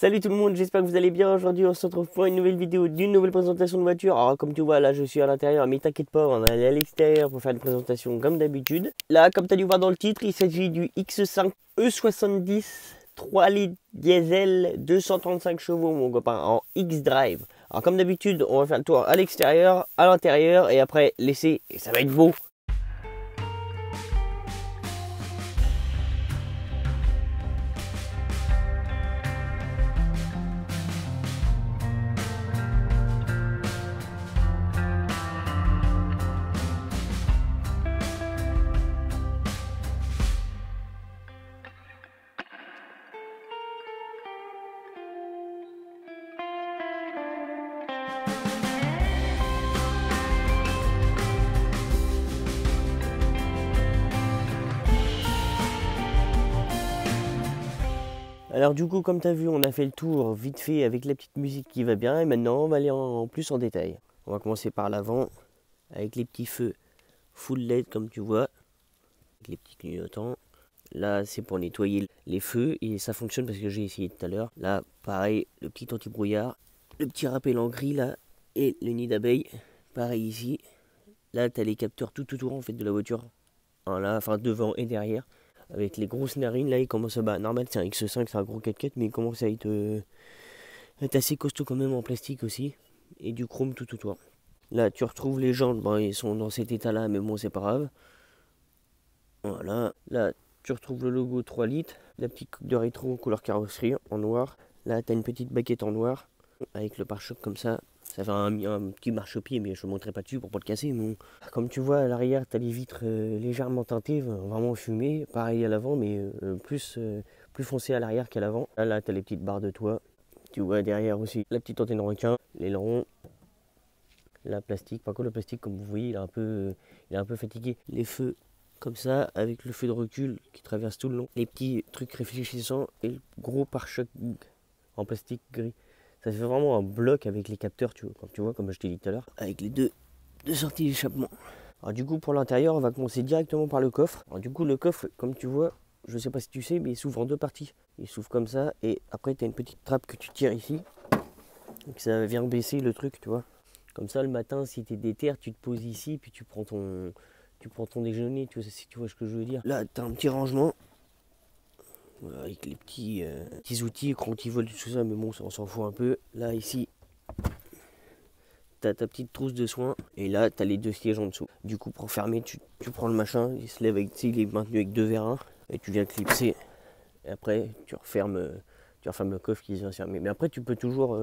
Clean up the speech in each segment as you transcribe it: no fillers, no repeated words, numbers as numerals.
Salut tout le monde, j'espère que vous allez bien. Aujourd'hui on se retrouve pour une nouvelle vidéo d'une nouvelle présentation de voiture. Alors comme tu vois là je suis à l'intérieur, mais t'inquiète pas, on va aller à l'extérieur pour faire une présentation comme d'habitude. Là comme tu as dû voir dans le titre, il s'agit du X5 E70 3 litres diesel 235 chevaux mon copain en X-Drive. Alors comme d'habitude on va faire le tour à l'extérieur, à l'intérieur et après l'essai et ça va être beau. Alors du coup, comme tu as vu, on a fait le tour vite fait avec la petite musique qui va bien. Et maintenant, on va aller en plus en détail. On va commencer par l'avant, avec les petits feux full LED comme tu vois. Avec les petits clignotants. Là, c'est pour nettoyer les feux et ça fonctionne parce que j'ai essayé tout à l'heure. Là, pareil, le petit anti-brouillard. Le petit rappel en gris là et le nid d'abeille. Pareil ici. Là, tu as les capteurs tout autour en fait de la voiture. Là, enfin devant et derrière. Avec les grosses narines, là il commence à... normal c'est un X5, c'est un gros 4x4, mais il commence à être assez costaud quand même en plastique aussi. Et du chrome tout autour. Là tu retrouves les jantes, bon ils sont dans cet état là, mais bon c'est pas grave. Voilà, là tu retrouves le logo 3 litres, la petite coupe de rétro couleur carrosserie en noir. Là tu as une petite baguette en noir, avec le pare-choc comme ça. Ça fait un petit marchepied, mais je ne montrerai pas dessus pour pas le casser. Mais comme tu vois, à l'arrière, tu as les vitres légèrement teintées, vraiment fumées. Pareil à l'avant, mais plus foncé à l'arrière qu'à l'avant. Là, tu as les petites barres de toit. Tu vois derrière aussi la petite antenne requin, l'aileron, la plastique. Par contre, le plastique, comme vous voyez, il est un peu fatigué. Les feux, comme ça, avec le feu de recul qui traverse tout le long. Les petits trucs réfléchissants et le gros pare-choc en plastique gris. Ça fait vraiment un bloc avec les capteurs, tu vois, comme je t'ai dit tout à l'heure, avec les deux sorties d'échappement. Alors du coup, pour l'intérieur, on va commencer directement par le coffre. Alors du coup, le coffre, comme tu vois, je sais pas si tu sais, mais il s'ouvre en deux parties. Il s'ouvre comme ça, et après, tu as une petite trappe que tu tires ici. Donc ça vient baisser le truc, tu vois. Comme ça, le matin, si tu es déter, tu te poses ici, puis tu prends ton déjeuner, tu vois, si tu vois ce que je veux dire. Là, tu as un petit rangement. Avec les petits outils, anti-vol, tout ça, mais bon, on s'en fout un peu. Là, ici, t'as ta petite trousse de soins, et là, t'as les deux sièges en dessous. Du coup, pour fermer, tu prends le machin, il se lève avec, il est maintenu avec 2 V1, et tu viens clipser, et après, tu refermes le coffre qui vient se fermer. Mais après, tu peux toujours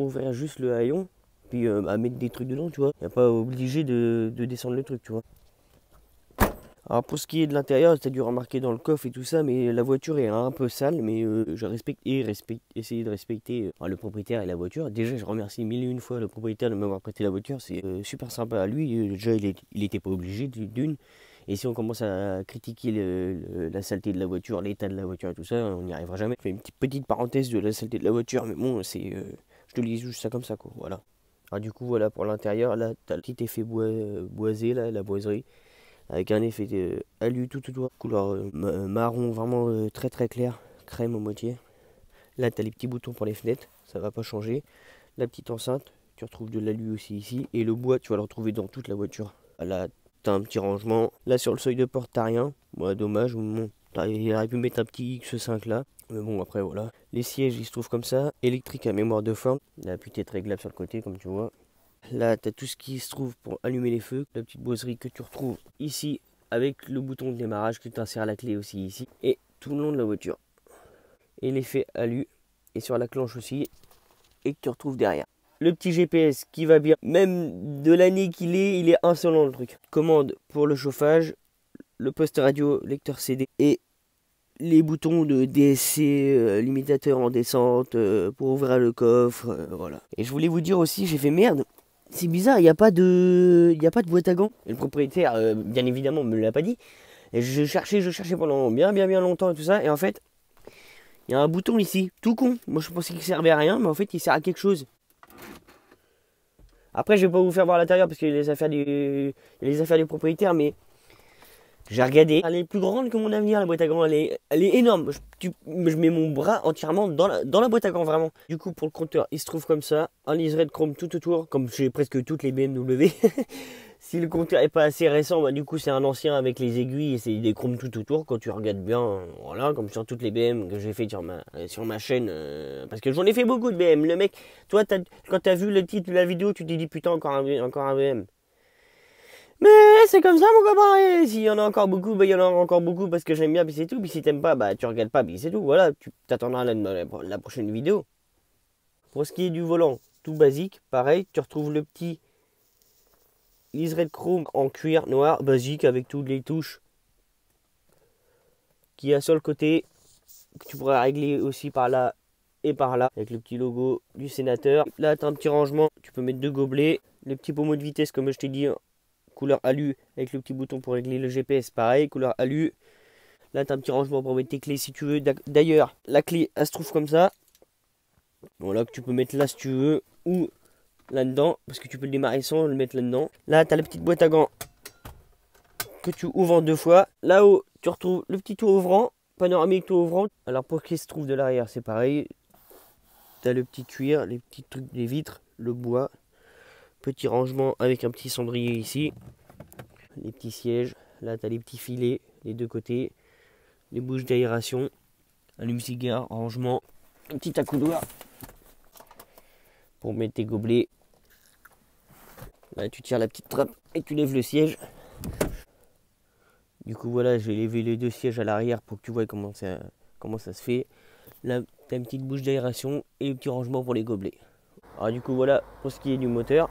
ouvrir juste le haillon, puis mettre des trucs dedans, tu vois. T'es pas obligé de descendre le truc, tu vois. Alors pour ce qui est de l'intérieur, tu as dû remarquer dans le coffre et tout ça, mais la voiture est un peu sale, mais je essayer de respecter le propriétaire et la voiture. Déjà, je remercie mille et une fois le propriétaire de m'avoir prêté la voiture, c'est super sympa à lui. Déjà, il était pas obligé d'une. Et si on commence à critiquer la saleté de la voiture, l'état de la voiture et tout ça, on n'y arrivera jamais. Je fais une petite parenthèse de la saleté de la voiture, mais bon, je te lis juste ça comme ça, quoi. Voilà. Alors du coup, voilà pour l'intérieur, là, tu as le petit effet boisé, là, la boiserie. Avec un effet alu tout autour, couleur marron vraiment très très clair, crème au moitié. Là tu as les petits boutons pour les fenêtres, ça va pas changer. La petite enceinte, tu retrouves de l'alu aussi ici. Et le bois, tu vas le retrouver dans toute la voiture. Là tu as un petit rangement. Là sur le seuil de porte t'as rien, dommage. Bon, il aurait pu mettre un petit X5 là. Mais bon après voilà. Les sièges ils se trouvent comme ça, électrique à mémoire de forme. La petite est réglable sur le côté comme tu vois. Là, tu as tout ce qui se trouve pour allumer les feux. La petite boiserie que tu retrouves ici avec le bouton de démarrage que tu insères la clé aussi ici. Et tout le long de la voiture. Et l'effet allu est sur la clenche aussi et que tu retrouves derrière. Le petit GPS qui va bien. Même de l'année qu'il est, il est insolent le truc. Commande pour le chauffage, le poste radio, lecteur CD et les boutons de DSC, limitateur en descente pour ouvrir le coffre. Voilà. Et je voulais vous dire aussi, j'ai fait merde. C'est bizarre, il n'y a pas de boîte à gants. Et le propriétaire, bien évidemment, me l'a pas dit. Et je cherchais pendant bien longtemps et tout ça. Et en fait, il y a un bouton ici, tout con. Moi, je pensais qu'il servait à rien, mais en fait, il sert à quelque chose. Après, je vais pas vous faire voir l'intérieur parce qu'il y a les affaires du propriétaire, mais J'ai regardé, elle est plus grande que mon avenir, la boîte à gants, elle est énorme. Je mets mon bras entièrement dans la boîte à gants, vraiment. Du coup, pour le compteur, il se trouve comme ça, un liseré de chrome tout autour, comme j'ai presque toutes les BMW. Si le compteur est pas assez récent, bah, du coup, c'est un ancien avec les aiguilles et c'est des chromes tout autour. Quand tu regardes bien, voilà, comme sur toutes les BM que j'ai fait sur ma chaîne. Parce que j'en ai fait beaucoup de BM. Le mec, toi, quand t'as vu le titre de la vidéo, tu t'es dit putain, encore un BM. Mais c'est comme ça mon copain, et s'il y en a encore beaucoup, bah il y en a encore beaucoup parce que j'aime bien, puis c'est tout, puis si t'aimes pas, bah tu regardes pas, puis c'est tout, voilà, tu t'attendras la prochaine vidéo. Pour ce qui est du volant, tout basique, pareil, tu retrouves le petit liseré de chrome en cuir noir, basique, avec toutes les touches qu'il y a sur le côté, que tu pourras régler aussi par là et par là, avec le petit logo du sénateur. Là t'as un petit rangement, tu peux mettre deux gobelets, les petits pommeaux de vitesse comme je t'ai dit, couleur alu avec le petit bouton pour régler le GPS, pareil, couleur alu. Là, tu as un petit rangement pour mettre tes clés si tu veux. D'ailleurs, la clé, elle se trouve comme ça. Voilà, que tu peux mettre là si tu veux, ou là-dedans, parce que tu peux le démarrer sans le mettre là-dedans. Là, tu as la petite boîte à gants que tu ouvres en 2 fois. Là-haut, tu retrouves le petit tour ouvrant, panoramique tour ouvrant. Alors, pour ce qui se trouve de l'arrière, c'est pareil. Tu as le petit cuir, les petits trucs, les vitres, le bois. Petit rangement avec un petit cendrier ici. Les petits sièges. Là, tu as les petits filets, les deux côtés. Les bouches d'aération. Allume-cigare, rangement. Un petit accoudoir pour mettre tes gobelets. Là, tu tires la petite trappe et tu lèves le siège. Du coup, voilà, j'ai levé les 2 sièges à l'arrière pour que tu vois comment ça se fait. Là, tu as une petite bouche d'aération et un petit rangement pour les gobelets. Alors, du coup, voilà pour ce qui est du moteur.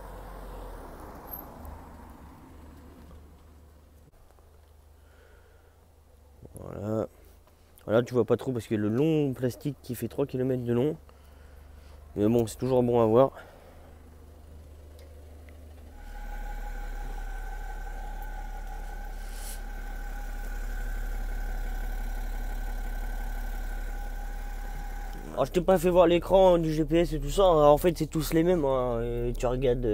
Voilà, tu vois pas trop parce que le long plastique qui fait 3 km de long. Mais bon, c'est toujours bon à voir. Alors, je t'ai pas fait voir l'écran du GPS et tout ça. En fait, c'est tous les mêmes. Hein. Tu regardes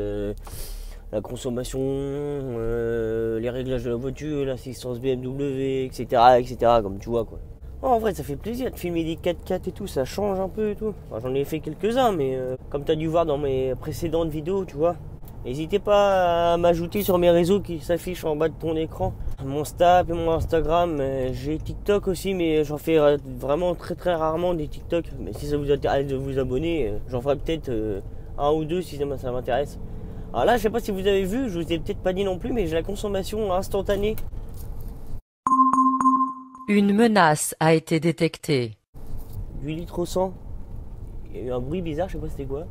la consommation, les réglages de la voiture, l'assistance BMW, etc., etc. Comme tu vois, quoi. Oh, en vrai, ça fait plaisir de filmer des 4x4 et tout, ça change un peu et tout. Enfin, j'en ai fait quelques-uns, mais comme tu as dû voir dans mes précédentes vidéos, tu vois. N'hésitez pas à m'ajouter sur mes réseaux qui s'affichent en bas de ton écran. Mon Snap et mon Instagram, j'ai TikTok aussi, mais j'en fais vraiment très très rarement des TikTok. Mais si ça vous intéresse de vous abonner, j'en ferai peut-être 1 ou 2 si ça m'intéresse. Alors là, je sais pas si vous avez vu, je vous ai peut-être pas dit non plus, mais j'ai la consommation instantanée. Une menace a été détectée. Du litre au 100. Il y a eu un bruit bizarre, je sais pas c'était quoi.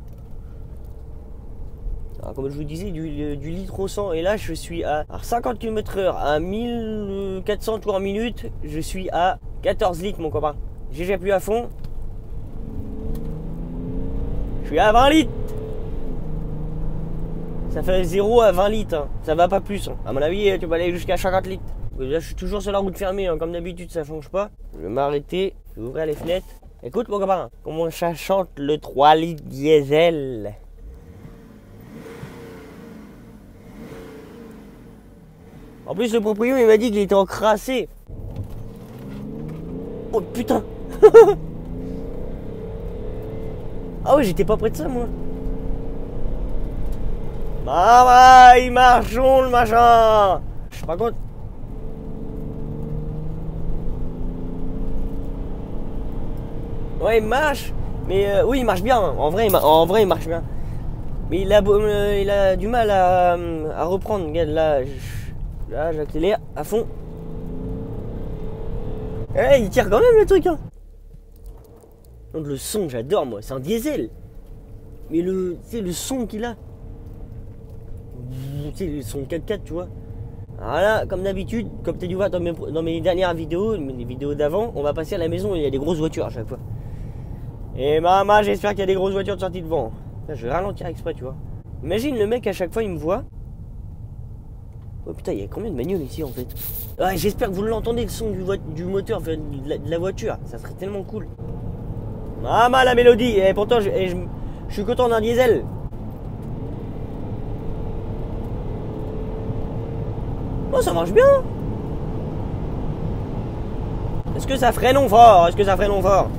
Alors, comme je vous disais, du litre au 100. Et là, je suis à 50 km/h, à 1400 tours en minute. Je suis à 14 litres, mon copain. J'appuie à fond. Je suis à 20 litres. Ça fait 0 à 20 litres. Hein. Ça va pas plus. Hein. À mon avis, tu vas aller jusqu'à 50 litres. Là, je suis toujours sur la route fermée, hein. Comme d'habitude, ça change pas. Je vais m'arrêter, je vais ouvrir les fenêtres. Écoute, mon copain, comment ça chante le 3 litres diesel. En plus, le propriétaire, il m'a dit qu'il était encrassé. Oh putain. Ah ouais, j'étais pas près de ça, moi. Bah, il marche, le machin. Je sais pas quoi. Ouais, il marche, mais oui, il marche bien. En vrai, il marche bien. Mais il a du mal à reprendre. Regarde, là, j'accélère à fond. Il tire quand même le truc. Hein. Donc, le son, j'adore, moi. C'est un diesel. Mais le son qu'il a. Tu sais, le son 4x4, tu vois. Voilà, comme d'habitude, comme tu as dû voir dans mes dernières vidéos, les vidéos d'avant, on va passer à la maison et il y a des grosses voitures à chaque fois. Et maman, j'espère qu'il y a des grosses voitures de sortie devant. Là, je vais ralentir exprès, tu vois. Imagine le mec à chaque fois il me voit. Oh putain, il y a combien de bagnoles ici en fait? Ouais, j'espère que vous l'entendez le son du moteur, enfin, de la voiture. Ça serait tellement cool. Maman, la mélodie. Et pourtant, je suis content d'un diesel. Oh, ça marche bien. Est-ce que ça freine fort? Est-ce que ça freine fort?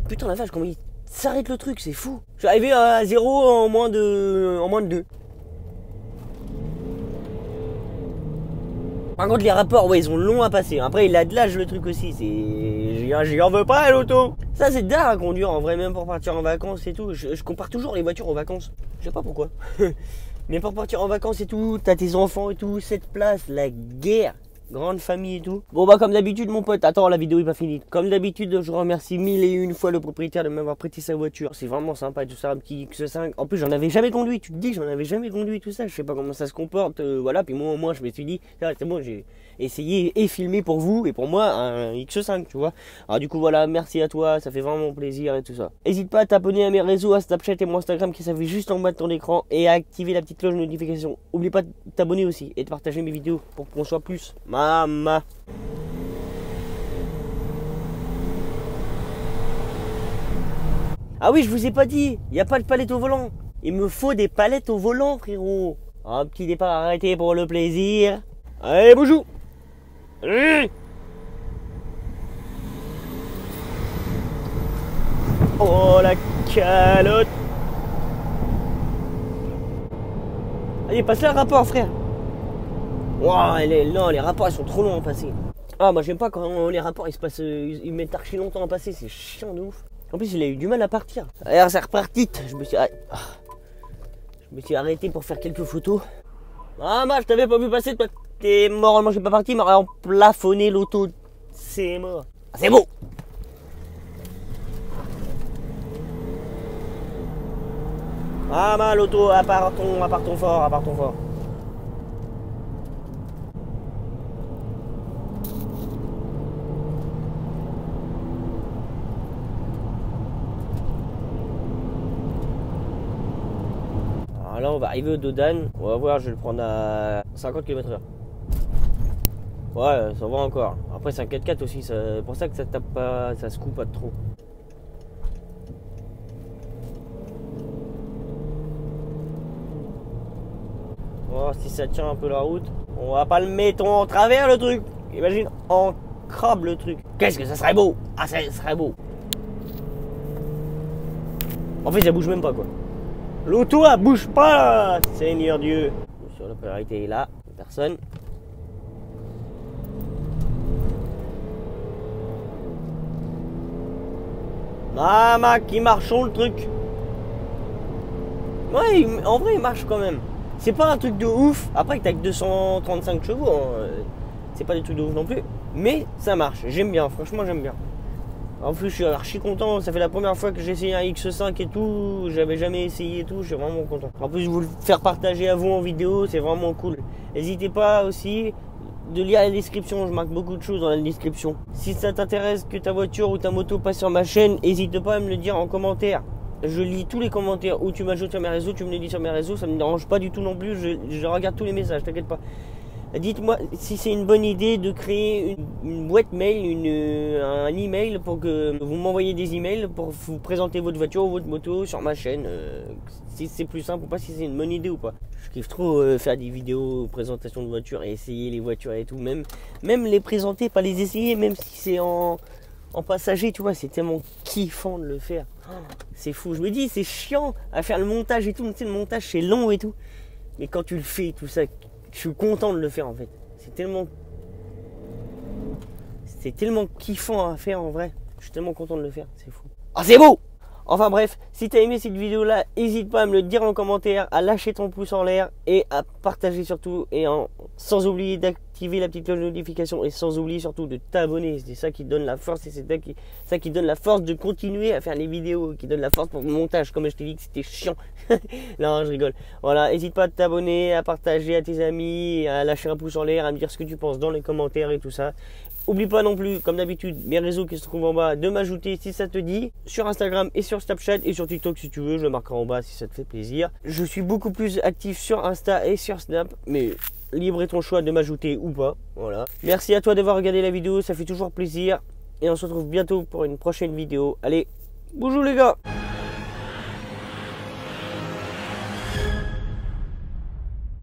Putain la vache, comment il s'arrête le truc, c'est fou. Je suis arrivé à 0 en moins de 2. Par contre les rapports, ouais, ils ont long à passer. Après il a de l'âge le truc aussi, j'y en veux pas à l'auto. Ça c'est dingue à conduire en vrai, même pour partir en vacances et tout. Je compare toujours les voitures aux vacances. Je sais pas pourquoi. Mais pour partir en vacances et tout, t'as tes enfants et tout, cette place, la guerre. Grande famille et tout. Bon bah comme d'habitude mon pote, attends la vidéo est pas finie. Comme d'habitude je remercie 1001 fois le propriétaire de m'avoir prêté sa voiture. C'est vraiment sympa et tout ça, un petit X5. En plus j'en avais jamais conduit, tu te dis j'en avais jamais conduit tout ça. Je sais pas comment ça se comporte, voilà. Puis moi au moins je me suis dit, c'est bon, j'ai essayé et filmé pour vous et pour moi un X5 tu vois. Alors du coup voilà, merci à toi, ça fait vraiment plaisir et tout ça. N'hésite pas à t'abonner à mes réseaux, à Snapchat et mon Instagram qui s'affiche juste en bas de ton écran. Et à activer la petite cloche de notification. Oublie pas de t'abonner aussi et de partager mes vidéos pour qu'on soit plus. Maman. Ah oui, je vous ai pas dit, il n'y a pas de palette au volant. Il me faut des palettes au volant, frérot. Un petit départ arrêté pour le plaisir. Allez, bonjour. Oh la calotte. Allez, passe là le rapport, frère. Wow, non, les rapports ils sont trop longs à passer. Ah, moi j'aime pas quand les rapports ils mettent archi longtemps à passer, c'est chiant de ouf. En plus, il a eu du mal à partir. Alors, c'est reparti. Je me suis arrêté pour faire quelques photos. Ah, moi, je t'avais pas vu passer, toi. T'es mort, moi, j'ai pas parti, il m'aurait plafonné l'auto. C'est mort. Ah, c'est beau. Ah, ma l'auto, à part ton fort. Là on va arriver au Dodane, on va voir, je vais le prendre à 50 km/h. Ouais, ça va encore. Après c'est un 4x4 aussi, c'est pour ça que ça tape pas, ça se coupe pas trop. On va voir si ça tient un peu la route. On va pas le mettre en travers le truc. Imagine, en crabe le truc. Qu'est-ce que ça serait beau. Ah ça serait beau. En fait ça bouge même pas quoi. L'auto, elle bouge pas, Seigneur Dieu. Sur la polarité est là, personne. Maman, qui marchons le truc. Ouais, en vrai, il marche quand même. C'est pas un truc de ouf. Après, que t'as que 235 chevaux, hein, c'est pas des trucs de ouf non plus. Mais ça marche, j'aime bien, franchement, j'aime bien. En plus, je suis archi content. Ça fait la première fois que j'ai essayé un X5 et tout. J'avais jamais essayé et tout. Je suis vraiment content. En plus, vous le faire partager à vous en vidéo, c'est vraiment cool. N'hésitez pas aussi de lire la description. Je marque beaucoup de choses dans la description. Si ça t'intéresse que ta voiture ou ta moto passe sur ma chaîne, n'hésite pas à me le dire en commentaire. Je lis tous les commentaires. Ou tu m'ajoutes sur mes réseaux, tu me le dis sur mes réseaux. Ça me dérange pas du tout non plus. Je regarde tous les messages, t'inquiète pas. Dites-moi si c'est une bonne idée de créer une boîte mail, un email pour que vous m'envoyez des emails pour vous présenter votre voiture ou votre moto sur ma chaîne. Si c'est plus simple ou pas, si c'est une bonne idée ou pas. Je kiffe trop faire des vidéos présentation de voitures et essayer les voitures et tout. Même les présenter, pas les essayer, même si c'est en passager, tu vois, c'est tellement kiffant de le faire. C'est fou, je me dis, c'est chiant à faire le montage et tout. Tu sais, le montage c'est long et tout. Mais quand tu le fais, tout ça, je suis content de le faire en fait. C'est tellement kiffant à faire en vrai. Je suis tellement content de le faire, c'est fou. Ah, c'est beau! Enfin bref, si t'as aimé cette vidéo là, n'hésite pas à me le dire en commentaire, à lâcher ton pouce en l'air et à partager surtout, et sans oublier d'activer la petite cloche de notification et sans oublier surtout de t'abonner. C'est ça qui te donne la force et c'est ça qui donne la force de continuer à faire les vidéos, qui donne la force pour le montage, comme je t'ai dit que c'était chiant. Non, je rigole. Voilà, n'hésite pas à t'abonner, à partager à tes amis, à lâcher un pouce en l'air, à me dire ce que tu penses dans les commentaires et tout ça. Oublie pas non plus, comme d'habitude, mes réseaux qui se trouvent en bas, de m'ajouter si ça te dit, sur Instagram et sur Snapchat et sur TikTok si tu veux, je le marquerai en bas si ça te fait plaisir. Je suis beaucoup plus actif sur Insta et sur Snap, mais libre est ton choix de m'ajouter ou pas, voilà. Merci à toi d'avoir regardé la vidéo, ça fait toujours plaisir, et on se retrouve bientôt pour une prochaine vidéo. Allez, bonjour les gars!